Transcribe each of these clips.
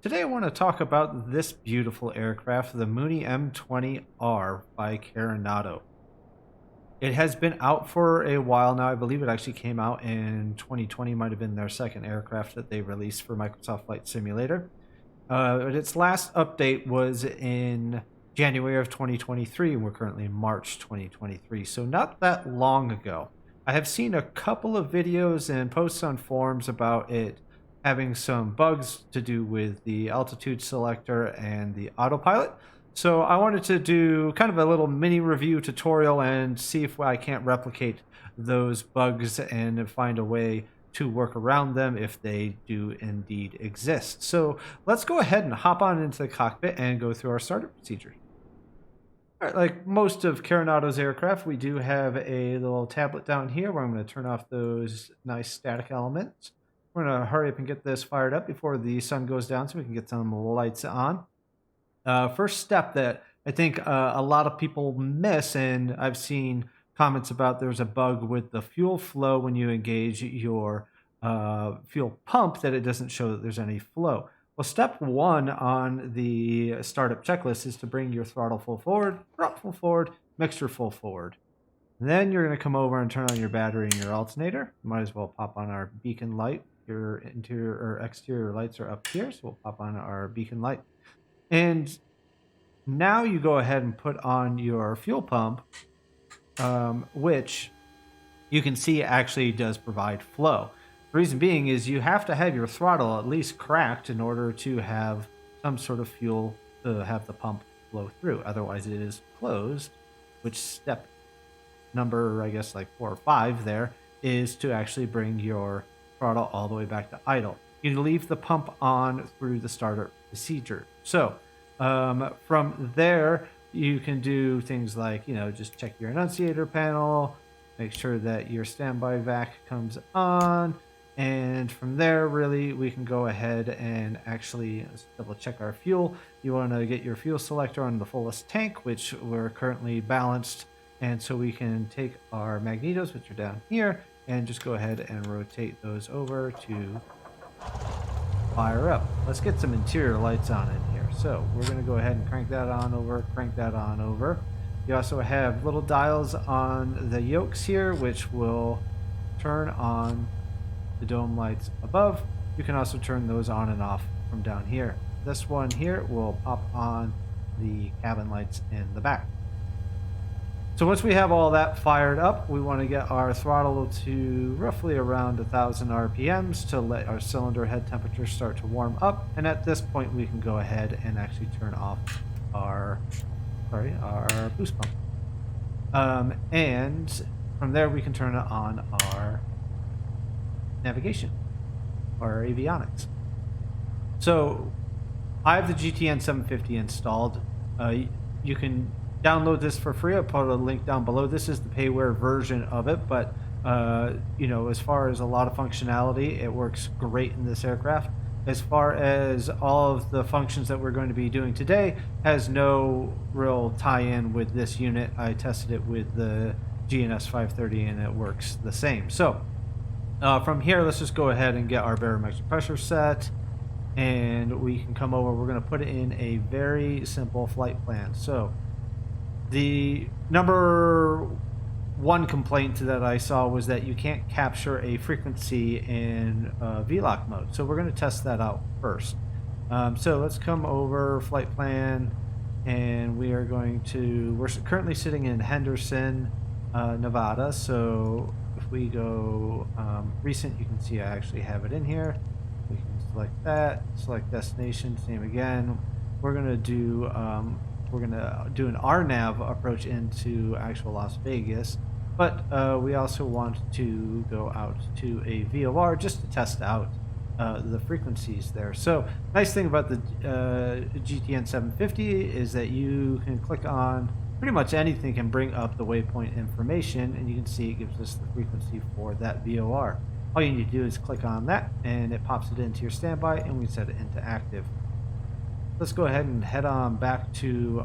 Today I want to talk about this beautiful aircraft, the Mooney M20R by Carenado. It has been out for a while now. I believe it actually came out in 2020, might have been their second aircraft that they released for Microsoft Flight Simulator. But its last update was in January of 2023, and we're currently in March 2023, so not that long ago. I have seen a couple of videos and posts on forums about it having some bugs to do with the altitude selector and the autopilot. So I wanted to do kind of a little mini review tutorial and see if I can't replicate those bugs and find a way to work around them if they do indeed exist. So let's go ahead and hop on into the cockpit and go through our startup procedure. All right, like most of Carenado's aircraft, we do have a little tablet down here where I'm going to turn off those nice static elements. We're going to hurry up and get this fired up before the sun goes down so we can get some lights on. First step that I think a lot of people miss, and I've seen comments about there's a bug with the fuel flow when you engage your fuel pump that it doesn't show that there's any flow. Well, step one on the startup checklist is to bring your throttle full forward, mixture full forward. Then you're going to come over and turn on your battery and your alternator. Might as well pop on our beacon light. Your interior or exterior lights are up here, so we'll pop on our beacon light. And now you go ahead and put on your fuel pump, which you can see actually does provide flow. The reason being is you have to have your throttle at least cracked in order to have some sort of fuel to have the pump flow through. Otherwise it is closed, which step number, I guess like 4 or 5 there, is to actually bring your throttle all the way back to idle. You leave the pump on through the startup procedure. So from there, you can do things like, just check your annunciator panel, make sure that your standby vac comes on. And from there, really, we can go ahead and actually double check our fuel. You want to get your fuel selector on the fullest tank, which we're currently balanced. And so we can take our magnetos, which are down here, and just go ahead and rotate those over to fire up. Let's get some interior lights on in here. So we're going to go ahead and crank that on over. You also have little dials on the yokes here, which will turn on the dome lights above. You can also turn those on and off from down here. This one here will pop on the cabin lights in the back. So once we have all that fired up, we want to get our throttle to roughly around 1,000 RPMs to let our cylinder head temperature start to warm up. And at this point, we can go ahead and actually turn off our boost pump. And from there, we can turn on our navigation or avionics. So I have the GTN 750 installed. You can download this for free. I'll put a link down below. This is the payware version of it, but as far as a lot of functionality, it works great in this aircraft. As far as all of the functions that we're going to be doing today, has no real tie-in with this unit. I tested it with the GNS 530 and it works the same. So from here, let's just go ahead and get our barometric pressure set, and we can come over. We're going to put in a very simple flight plan. So the number one complaint that I saw was that you can't capture a frequency in VLOC mode. So we're going to test that out first. So let's come over flight plan, and we're currently sitting in Henderson, Nevada. So if we go recent, you can see I actually have it in here. We can select that, select destination, same again. We're going to do an RNAV approach into actual Las Vegas, but we also want to go out to a VOR just to test out the frequencies there. So nice thing about the GTN 750 is that you can click on pretty much anything and bring up the waypoint information, and you can see it gives us the frequency for that VOR. All you need to do is click on that and it pops it into your standby, and we set it into active. Let's go ahead and head on back to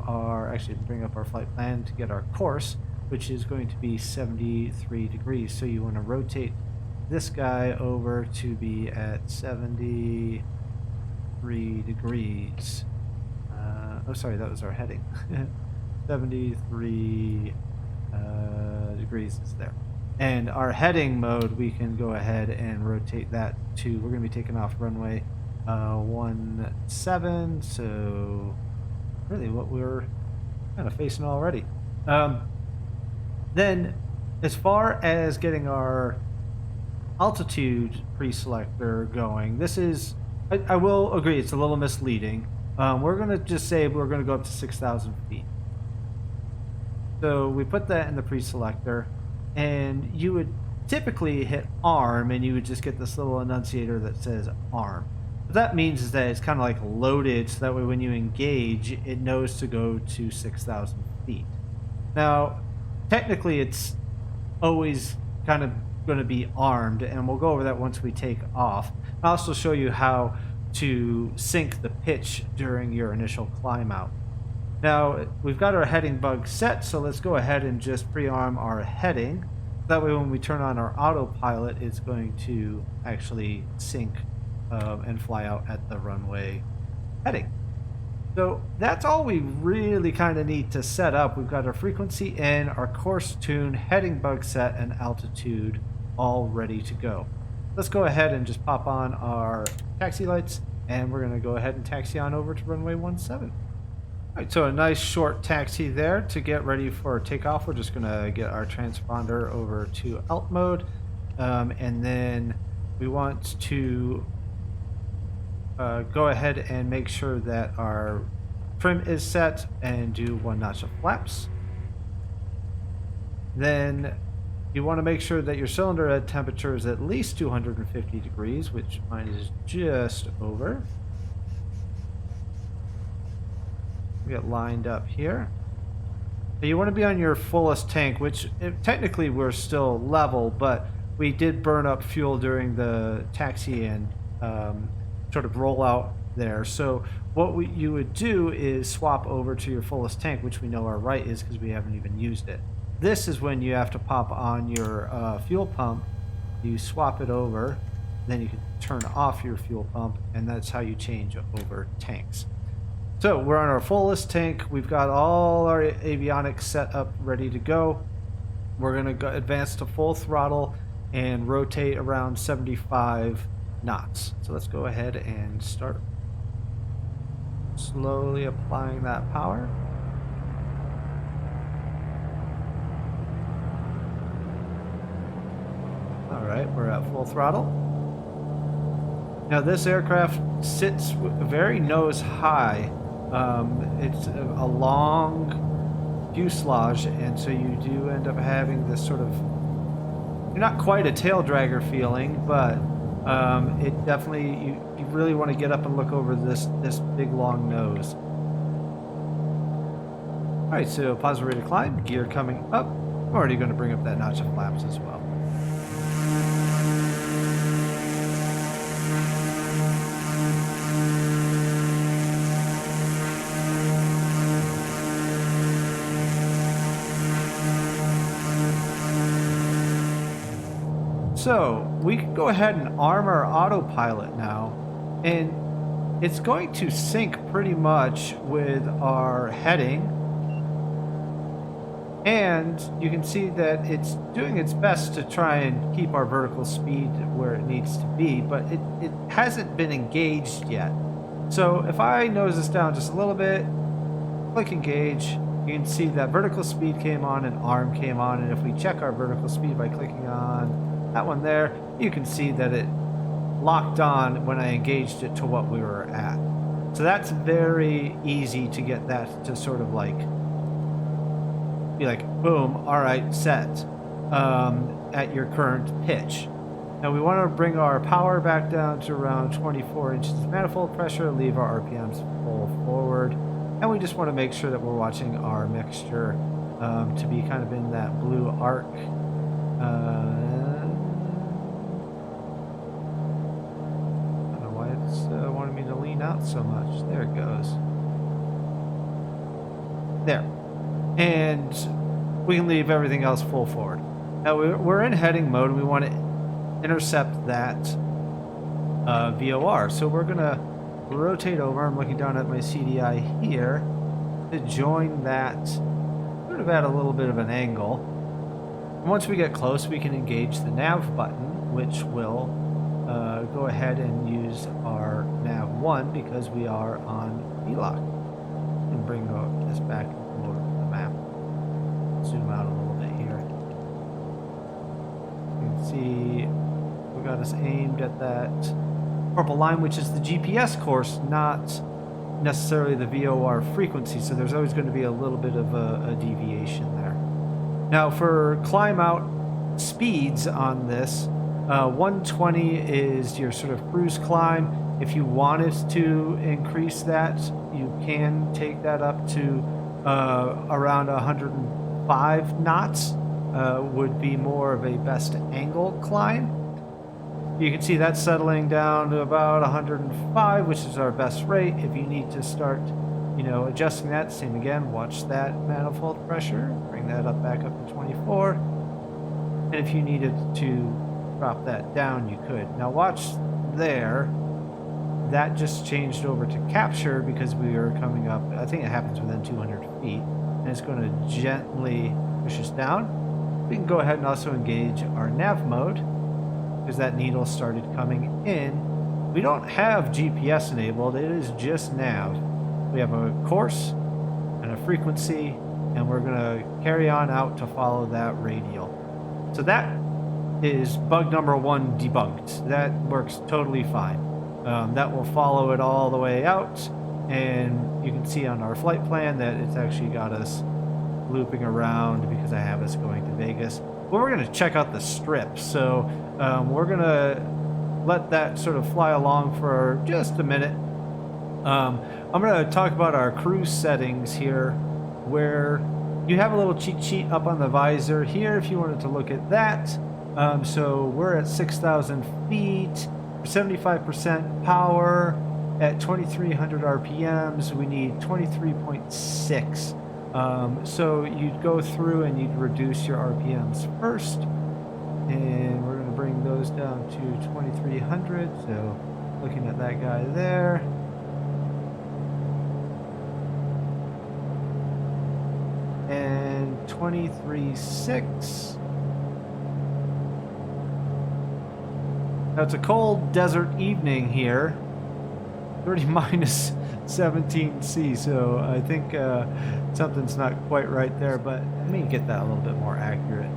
bring up our flight plan to get our course, which is going to be 73 degrees. So you want to rotate this guy over to be at 73 73 degrees. Oh, sorry, that was our heading. 73 degrees is there. And our heading mode, we can go ahead and rotate that to, we're going to be taking off runway 17, so really what we're kind of facing already. Then as far as getting our altitude pre-selector going, this is, I will agree, it's a little misleading. We're going to just say we're going to go up to 6,000 feet. So we put that in the pre-selector, and you would typically hit arm, and you would just get this little annunciator that says arm. What that means is that it's kind of like loaded, so that way when you engage, it knows to go to 6,000 feet. Now, technically, it's always kind of going to be armed, and we'll go over that once we take off. I'll also show you how to sync the pitch during your initial climb out. Now, we've got our heading bug set, so let's go ahead and just pre-arm our heading. That way when we turn on our autopilot, it's going to actually sync and fly out at the runway heading. So that's all we really kind of need to set up. We've got our frequency in, our course tune, heading bug set, and altitude all ready to go. Let's go ahead and just pop on our taxi lights, and we're going to go ahead and taxi on over to runway 17. All right, so a nice short taxi there to get ready for takeoff. We're just going to get our transponder over to alt mode, and then we want to go ahead and make sure that our trim is set and do 1 notch of flaps. Then you want to make sure that your cylinder head temperature is at least 250 degrees, which mine is just over. We get lined up here. Now you want to be on your fullest tank, which technically we're still level, but we did burn up fuel during the taxi and sort of rollout there. So what you would do is swap over to your fullest tank, which we know our right is because we haven't even used it. This is when you have to pop on your fuel pump. You swap it over, then you can turn off your fuel pump, and that's how you change over tanks. So we're on our fullest tank. We've got all our avionics set up, ready to go. We're going to go advance to full throttle and rotate around 75 knots. So let's go ahead and start slowly applying that power. All right, we're at full throttle. Now this aircraft sits very nose high. It's a long fuselage, and so you do end up having this sort of, you're not quite a tail dragger feeling, but it definitely, you really want to get up and look over this big long nose. All right, so positive rate of climb, gear coming up. I'm already going to bring up that notch of flaps as well. So we can go ahead and arm our autopilot now, and it's going to sync pretty much with our heading, and you can see that it's doing its best to try and keep our vertical speed where it needs to be, but it hasn't been engaged yet. So if I nose this down just a little bit, click engage, you can see that vertical speed came on and arm came on, and if we check our vertical speed by clicking on that one there, you can see that it locked on when I engaged it to what we were at. So that's very easy to get that to sort of like be like, boom, all right, set at your current pitch. Now we want to bring our power back down to around 24 inches of manifold pressure, leave our RPMs full forward, and we just want to make sure that we're watching our mixture to be kind of in that blue arc. Wanted me to lean out so much. There it goes. There. And we can leave everything else full forward. Now we're in heading mode, and we want to intercept that VOR. So we're going to rotate over. I'm looking down at my CDI here to join that sort of at a little bit of an angle. And once we get close, we can engage the nav button, which will go ahead and use our nav 1 because we are on VLOC. And bring this back over to the map. Zoom out a little bit here. You can see we got us aimed at that purple line, which is the GPS course, not necessarily the VOR frequency, so there's always going to be a little bit of a deviation there. Now for climb out speeds on this, 120 is your sort of cruise climb. If you wanted to increase that, you can take that up to around 105 knots, would be more of a best angle climb. You can see that's settling down to about 105, which is our best rate. If you need to start, adjusting that, same again, watch that manifold pressure, bring that back up to 24. And if you needed to drop that down, you could. Now watch there. That just changed over to capture because we are coming up, I think it happens within 200 feet, and it's going to gently push us down. We can go ahead and also engage our nav mode because that needle started coming in. We don't have GPS enabled, it is just nav. We have a course and a frequency, and we're going to carry on out to follow that radial. So that is bug number 1 debunked. That works totally fine. That will follow it all the way out, and you can see on our flight plan that it's actually got us looping around because I have us going to Vegas. But we're going to check out the strip, so we're going to let that sort of fly along for just a minute. I'm going to talk about our cruise settings here, where you have a little cheat sheet up on the visor here if you wanted to look at that. So we're at 6,000 feet. 75% power at 2300 RPMs. We need 23.6. So you'd go through and you'd reduce your RPMs first, and we're going to bring those down to 2300. So looking at that guy there. And 23.6. Now it's a cold desert evening here, 30 minus 17 C, so I think something's not quite right there, but let me get that a little bit more accurate,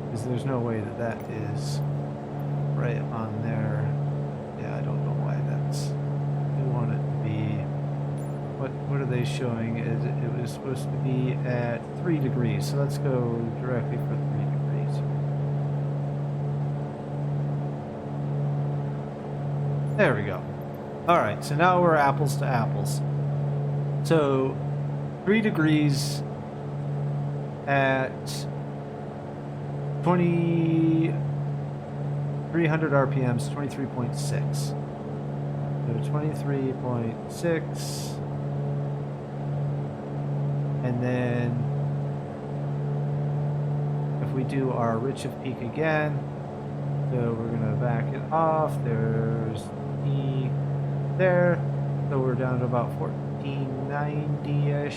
because there's no way that that is right on there. Yeah, I don't know why that's, we want it to be, what are they showing? It was supposed to be at 3 degrees, so let's go directly for 3 degrees. There we go. All right, so now we're apples to apples. So 3 degrees at 2300 RPMs, 23.6. So 23.6. And then if we do our Rich of Peak again, so we're going to back it off. There's there, so we're down to about 1490-ish.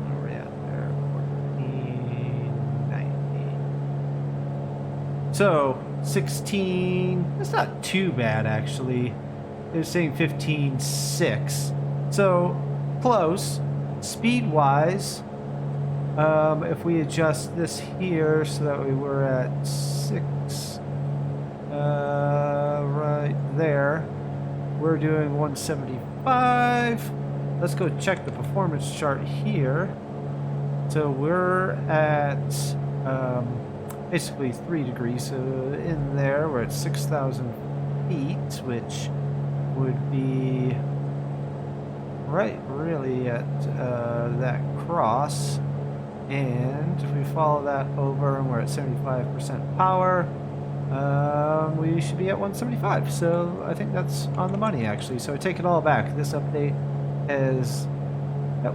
Where are we at there? 1490. So 16. That's not too bad actually. They're saying 15.6. So close. Speed-wise, if we adjust this here so that we were at 6. Right there, we're doing 175. Let's go check the performance chart here. So we're at basically 3 degrees. So in there, we're at 6,000 feet, which would be right really at that cross. And if we follow that over and we're at 75% power, we should be at 175. So I think that's on the money actually. So I take it all back. This update has,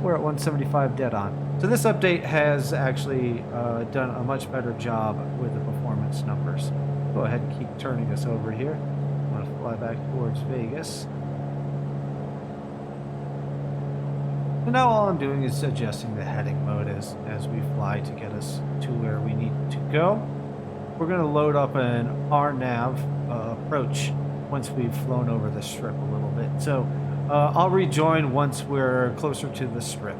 we're at 175 dead on. So this update has actually done a much better job with the performance numbers. Go ahead and keep turning us over here. I'm going to fly back towards Vegas. And now all I'm doing is adjusting the heading mode as we fly to get us to where we need to go. We're going to load up an RNAV approach once we've flown over the strip a little bit. So I'll rejoin once we're closer to the strip.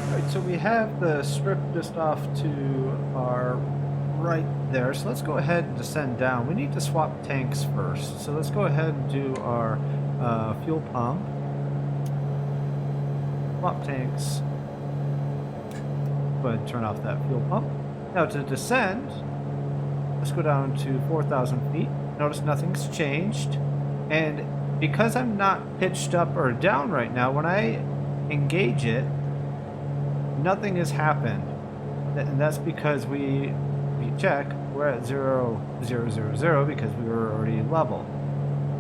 All right, so we have the strip just off to our right there. So let's go ahead and descend down. We need to swap tanks first. So let's go ahead and do our fuel pump. Swap tanks. Go ahead and turn off that fuel pump. Now to descend, let's go down to 4,000 feet. Notice nothing's changed. And because I'm not pitched up or down right now, when I engage it, nothing has happened. And that's because we check, we're at 0, 0, 0, 0 because we were already level.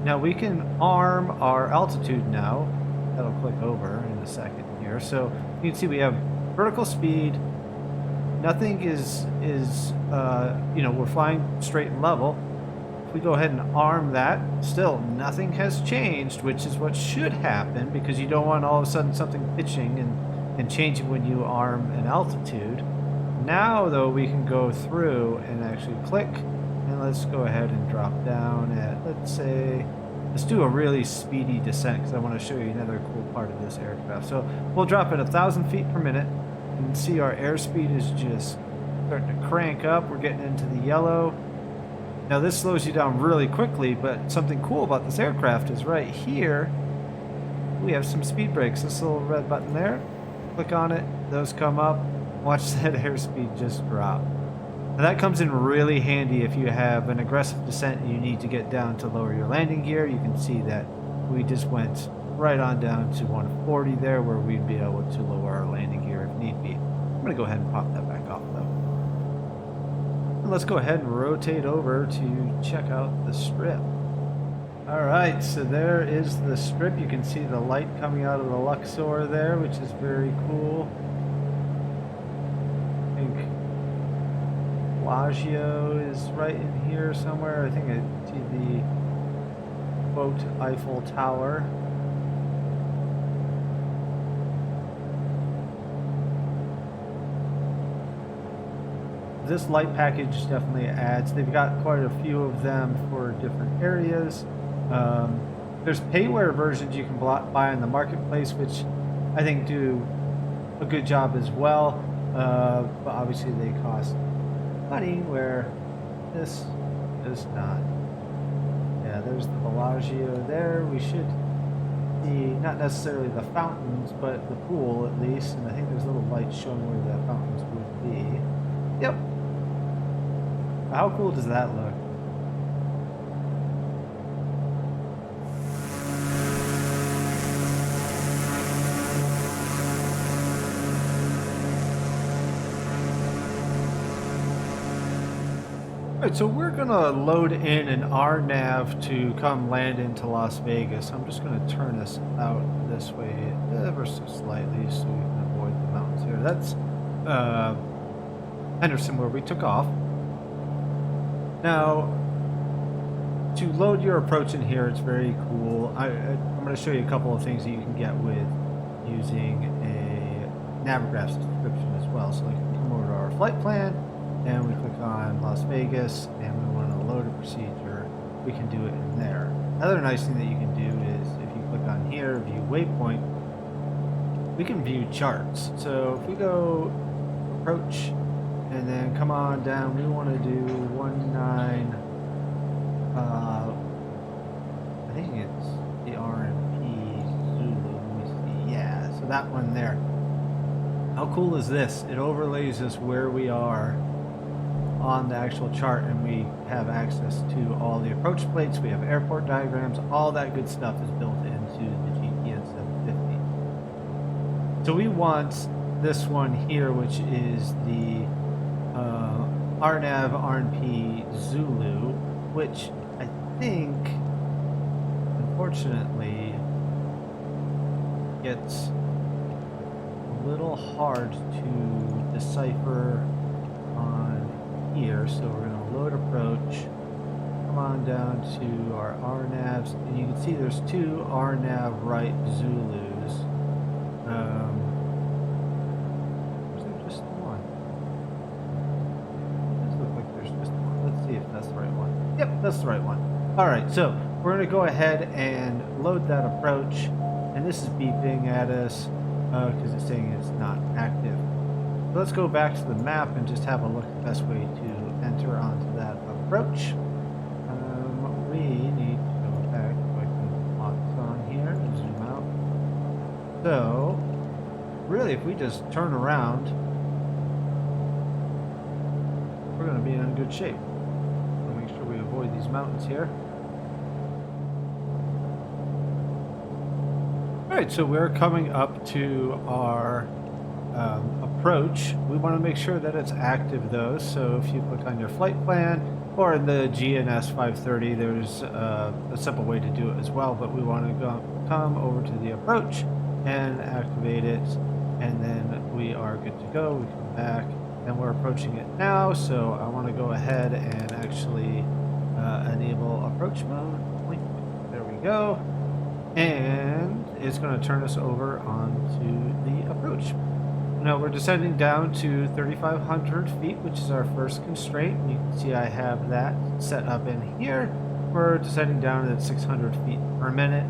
Now we can arm our altitude now. That'll click over in a second here. So you can see we have vertical speed. Nothing is you know, we're flying straight and level. If we go ahead and arm that, still nothing has changed, which is what should happen because you don't want all of a sudden something pitching and changing when you arm an altitude. Now though, we can go through and actually click, and let's go ahead and drop down at, let's do a really speedy descent because I want to show you another cool part of this aircraft. So we'll drop at 1,000 feet per minute. You can see our airspeed is just starting to crank up. We're getting into the yellow. Now this slows you down really quickly, but something cool about this aircraft is right here, we have some speed brakes. This little red button there, click on it, those come up. Watch that airspeed just drop. Now that comes in really handy if you have an aggressive descent and you need to get down to lower your landing gear. You can see that we just went right on down to 140 there, where we'd be able to lower our landing gear if need be. I'm going to go ahead and pop that back off though. And let's go ahead and rotate over to check out the strip. Alright, so there is the strip. You can see the light coming out of the Luxor there, which is very cool. I think Bellagio is right in here somewhere. I think I see the quote Eiffel Tower. This light package definitely adds. They've got quite a few of them for different areas. There's payware versions you can buy in the marketplace, which I think do a good job as well. But obviously they cost money, where this does not. Yeah, there's the Bellagio there. We should see not necessarily the fountains, but the pool at least. And I think there's little lights showing where the fountains would be. Yep. How cool does that look? Alright, so we're gonna load in an RNAV to come land into Las Vegas. I'm just gonna turn this out this way ever so slightly so we can avoid the mountains here. That's Henderson, where we took off. Now, to load your approach in here, it's very cool. I'm going to show you a couple of things that you can get with using a Navigraph subscription as well. So we can come over to our flight plan, and we click on Las Vegas, and we want to load a procedure. We can do it in there. Another nice thing that you can do is if you click on here, view waypoint, we can view charts. So if we go approach, and then come on down, we want to do 19, I think it's the RNP Zulu, let me see, yeah, so that one there. How cool is this? It overlays us where we are on the actual chart, and we have access to all the approach plates, we have airport diagrams, all that good stuff is built into the GTN 750. So we want this one here, which is the RNAV RNP Zulu, which I think, unfortunately, gets a little hard to decipher on here. So we're going to load approach. Come on down to our RNAVs, and you can see there's two RNAV right Zulus. Is there just one? It does look like there's just one. Let's see if that's the right one. Yep, that's the right one. All right, so we're going to go ahead and load that approach, and this is beeping at us because it's saying it's not active. So let's go back to the map and just have a look at the best way to enter onto that approach. We need to go back. So I can lock this on here and zoom out. So really, if we just turn around, we're going to be in good shape. So make sure we avoid these mountains here. All right, so we're coming up to our approach. We want to make sure that it's active though, so if you click on your flight plan, or in the GNS 530, there's a simple way to do it as well, but we want to come over to the approach and activate it, and then we are good to go. We come back and we're approaching it now, so I want to go ahead and actually enable approach mode. There we go, and it's going to turn us over onto the approach. Now we're descending down to 3,500 feet, which is our first constraint. You can see I have that set up in here. We're descending down at 600 feet per minute,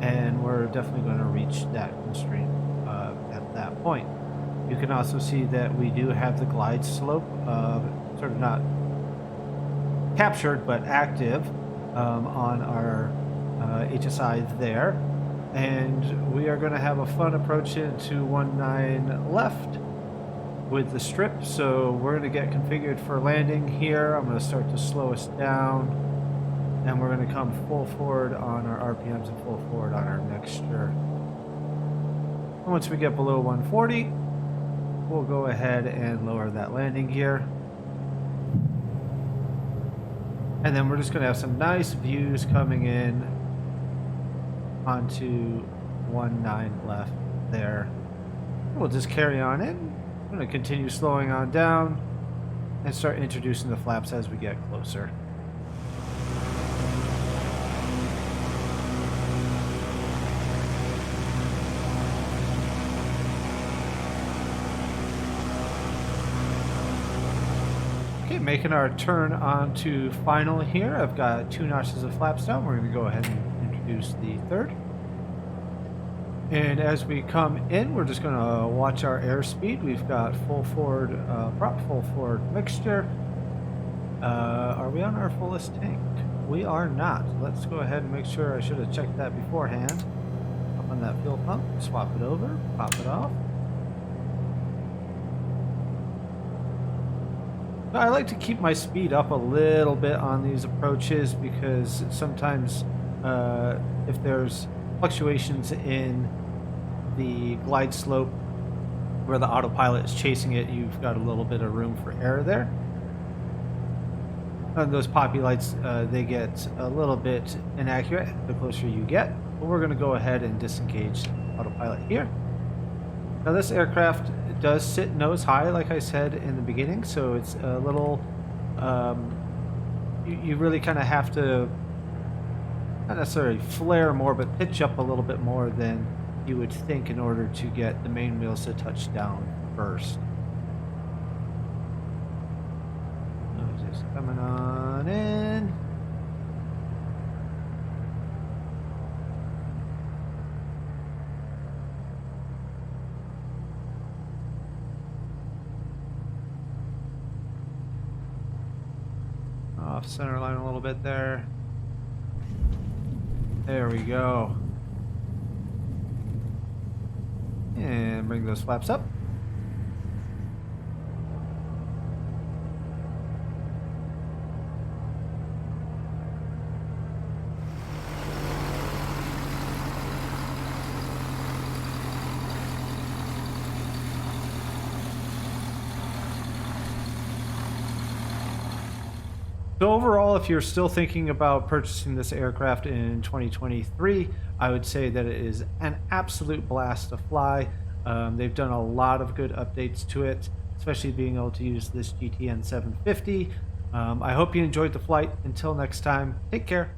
and we're definitely going to reach that constraint at that point. You can also see that we do have the glide slope, sort of not captured, but active on our HSI there. And we are going to have a fun approach into 19 left with the strip, so we're going to get configured for landing here. I'm going to start to slow us down, and we're going to come full forward on our RPMs and full forward on our mixture. And once we get below 140, we'll go ahead and lower that landing gear, and then we're just going to have some nice views coming in onto 19 left there. We'll just carry on in. I'm going to continue slowing on down and start introducing the flaps as we get closer. Okay, making our turn onto final here. I've got 2 notches of flaps down. We're going to go ahead and introduce the third. And as we come in, we're just going to watch our airspeed. We've got full forward prop, full forward mixture. Are we on our fullest tank? We are not. Let's go ahead and make sure. I should have checked that beforehand. Up on that fuel pump, swap it over, pop it off. I like to keep my speed up a little bit on these approaches because sometimes if there's fluctuations in the glide slope where the autopilot is chasing it, you've got a little bit of room for error there. And those poppy lights, they get a little bit inaccurate the closer you get, but we're going to go ahead and disengage autopilot here. Now this aircraft does sit nose high, like I said in the beginning, so it's a little, you really kind of have to not necessarily flare more, but pitch up a little bit more than you would think in order to get the main wheels to touch down first. Just coming on in. Off center line a little bit there. There we go. And bring those flaps up. So overall, if you're still thinking about purchasing this aircraft in 2023, I would say that it is an absolute blast to fly. They've done a lot of good updates to it, especially being able to use this GTN 750. I hope you enjoyed the flight. Until next time, take care.